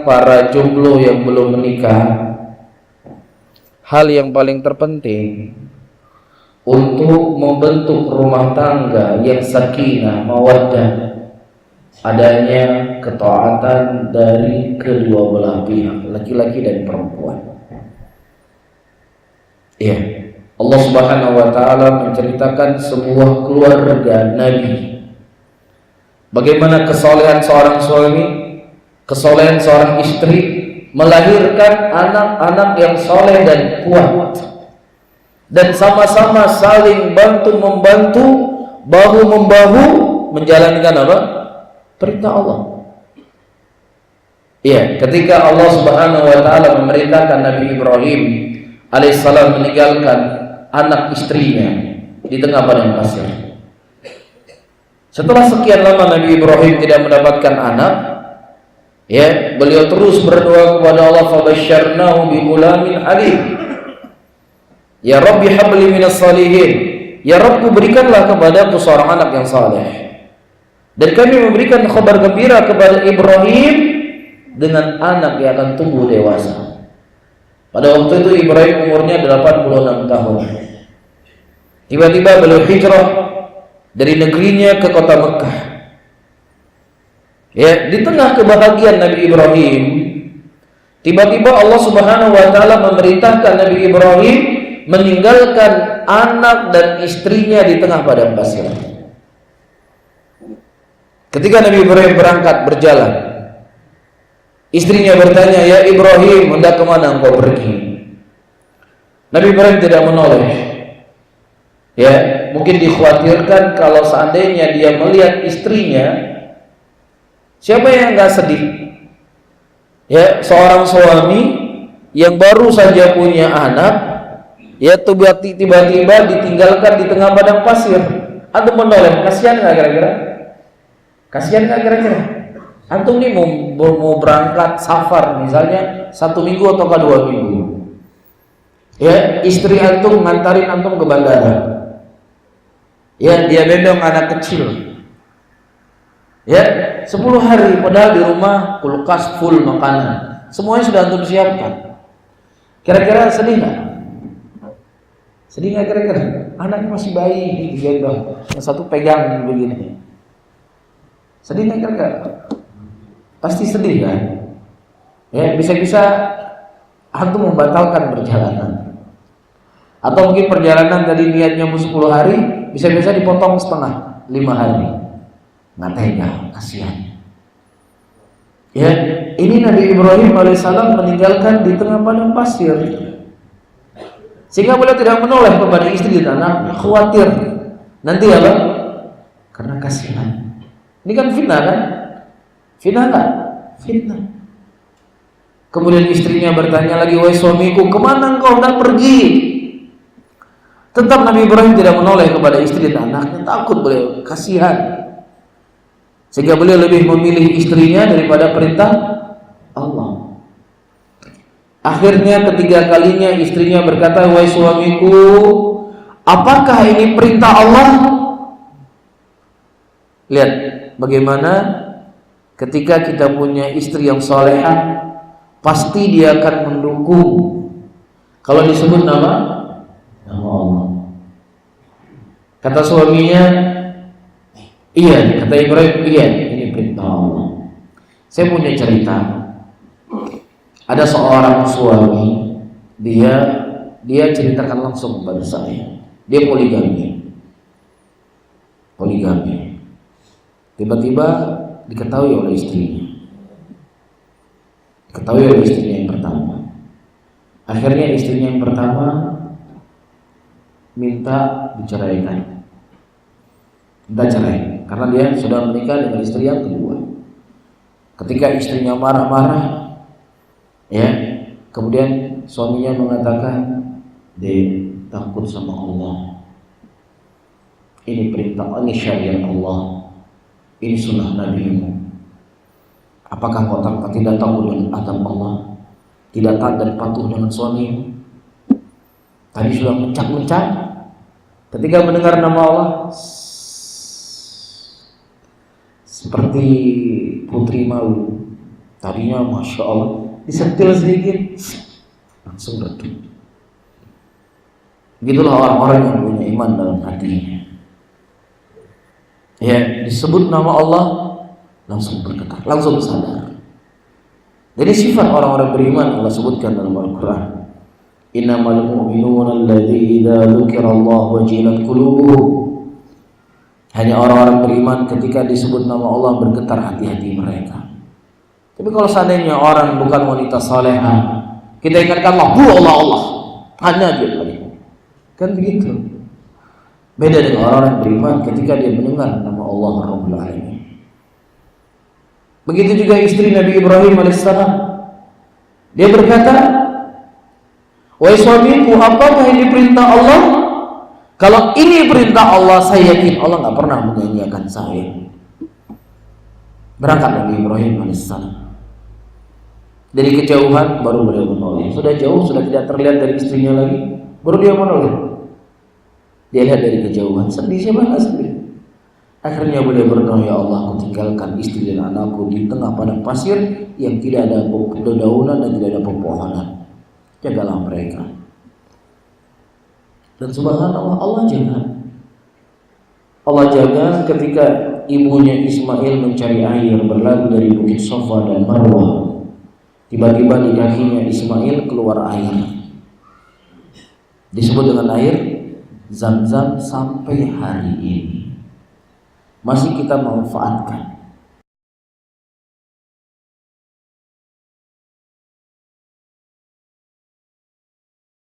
para jomblo yang belum menikah, hal yang paling terpenting untuk membentuk rumah tangga yang sakinah, mawaddah, adanya ketaatan dari kedua belah pihak, laki-laki dan perempuan. Ya, Allah Subhanahu wa taala menceritakan sebuah keluarga Nabi. Bagaimana kesolehan seorang suami, kesolehan seorang istri melahirkan anak-anak yang soleh dan kuat, dan sama-sama saling bantu-membantu, bahu-membahu menjalankan apa? Perintah Allah. Iya, ketika Allah Subhanahu wa taala memerintahkan Nabi Ibrahim alaihissalam meninggalkan anak istrinya di tengah padang pasir. Setelah sekian lama Nabi Ibrahim tidak mendapatkan anak, ya, beliau terus berdoa kepada Allah, fabasyarnahu bi ghulamin halim. Ya Rabbi habli minas salihin. Ya Rabbku, berikanlah kepadaku seorang anak yang saleh. Dan kami memberikan kabar gembira kepada Ibrahim dengan anak yang akan tumbuh dewasa. Pada waktu itu Ibrahim umurnya 86 tahun. Tiba-tiba beliau hijrah dari negerinya ke kota Mekah. Ya, di tengah kebahagiaan Nabi Ibrahim, tiba-tiba Allah Subhanahu wa taala memerintahkan Nabi Ibrahim meninggalkan anak dan istrinya di tengah padang pasir. Ketika Nabi Ibrahim berangkat berjalan, istrinya bertanya, "Ya Ibrahim, hendak kemana engkau pergi?" Nabi Ibrahim tidak menoleh. Ya, mungkin dikhawatirkan kalau seandainya dia melihat istrinya, siapa yang enggak sedih? Ya, seorang suami yang baru saja punya anak, ya tiba-tiba ditinggalkan di tengah padang pasir. Antum menoleh, kasihan enggak kira-kira? Kasihan enggak kira-kira? Antum nih mau berangkat safar misalnya 1 minggu atau 2 minggu. Ya, istri antum ngantarin antum ke bandara. Ya, dia gendong anak kecil. Ya, 10 hari padahal di rumah kulkas full makanan. Semuanya sudah antum siapkan. Kira-kira sedih nggak? Sedih nggak kira-kira? Anaknya masih bayi digendong, yang satu pegang begini. Sedih nggak kira-kira? Pasti sedih kan? Ya, bisa-bisa antum membatalkan perjalanan. Atau mungkin perjalanan tadi niatnya 10 hari, bisa-bisa dipotong setengah, 5 hari. Nggak tega, kasihan. Ya, ini Nabi Ibrahim alaihissalam meninggalkan di tengah padang pasir, sehingga beliau tidak menoleh kepada istri dan anaknya, khawatir nanti apa? Karena kasihan. Ini kan fitnah kan? Fitnah kan? Fitnah. Kemudian istrinya bertanya lagi, "Wahai suamiku, kemana engkau hendak pergi?" Tetap Nabi Ibrahim tidak menoleh kepada istri dan anaknya, takut beliau, kasihan. Sehingga beliau lebih memilih istrinya daripada perintah Allah. Akhirnya ketiga kalinya istrinya berkata, "Wahai suamiku, apakah ini perintah Allah?" Lihat bagaimana ketika kita punya istri yang salehah, pasti dia akan mendukung kalau disebut nama Allah. Kata suaminya, "Iya." Kata Ibrahim, "Iya, ini perintah Allah." Saya punya cerita. Ada seorang suami, dia ceritakan langsung kepada saya. Dia poligami. Tiba-tiba diketahui oleh istrinya. Diketahui oleh istrinya yang pertama. Akhirnya istrinya yang pertama minta diceraikan. Minta cerai karena dia sudah menikah dengan istri yang kedua. Ketika istrinya marah-marah, ya, kemudian suaminya mengatakan, "Dia takut sama Allah. Ini perintah, ini syariat Allah. Ini sunnah Nabi-Mu. Apakah kau tidak takut dengan azab Allah? Tidak taat dan patuh dengan suamimu?" Tadi sudah mencak-mencak. Ketika mendengar nama Allah, seperti putri malu, Tadinya Masya Allah, disentil sedikit langsung redup. Begitulah orang-orang yang punya iman dalam hatinya. Ya, disebut nama Allah langsung bergetar, langsung sadar. Jadi sifat orang-orang beriman Allah sebutkan dalam Al-Quran. Innamal mu'minuna alladzi idza dzukirallahu wajilat qulubuhum. Hanya orang-orang beriman ketika disebut nama Allah bergetar hati-hati mereka. Tapi kalau seandainya orang bukan wanita salehah, kita ingatkan Allah, Allah, hanya dia lagi. Kan begitu. Beda dengan orang-orang beriman ketika dia mendengar nama Allah Rabbul Alamin. Begitu juga istri Nabi Ibrahim alaihissalam. Dia berkata, wahai suamiku, apakah ini perintah Allah? Kalau ini perintah Allah, saya yakin Allah nggak pernah menyanyiakan saya. Berangkat Nabi Ibrahim alaihissalam. Dari kejauhan baru beliau menoleh. Sudah jauh, sudah tidak terlihat dari istrinya lagi, baru dia menoleh. Dia lihat dari kejauhan, sedih, siapa nggak sedih? Akhirnya beliau berdoa, ya Allah, aku tinggalkan istri dan anakku di tengah padang pasir yang tidak ada dedaunan dan tidak ada pepohonan. Jagalah mereka. Dan subhanallah, Allah jaga. Allah jaga ketika ibunya Ismail mencari air berlalu dari Bukit Safa dan Marwah. Tiba-tiba di kakinya Ismail keluar air. Disebut dengan air Zam-Zam sampai hari ini masih kita manfaatkan.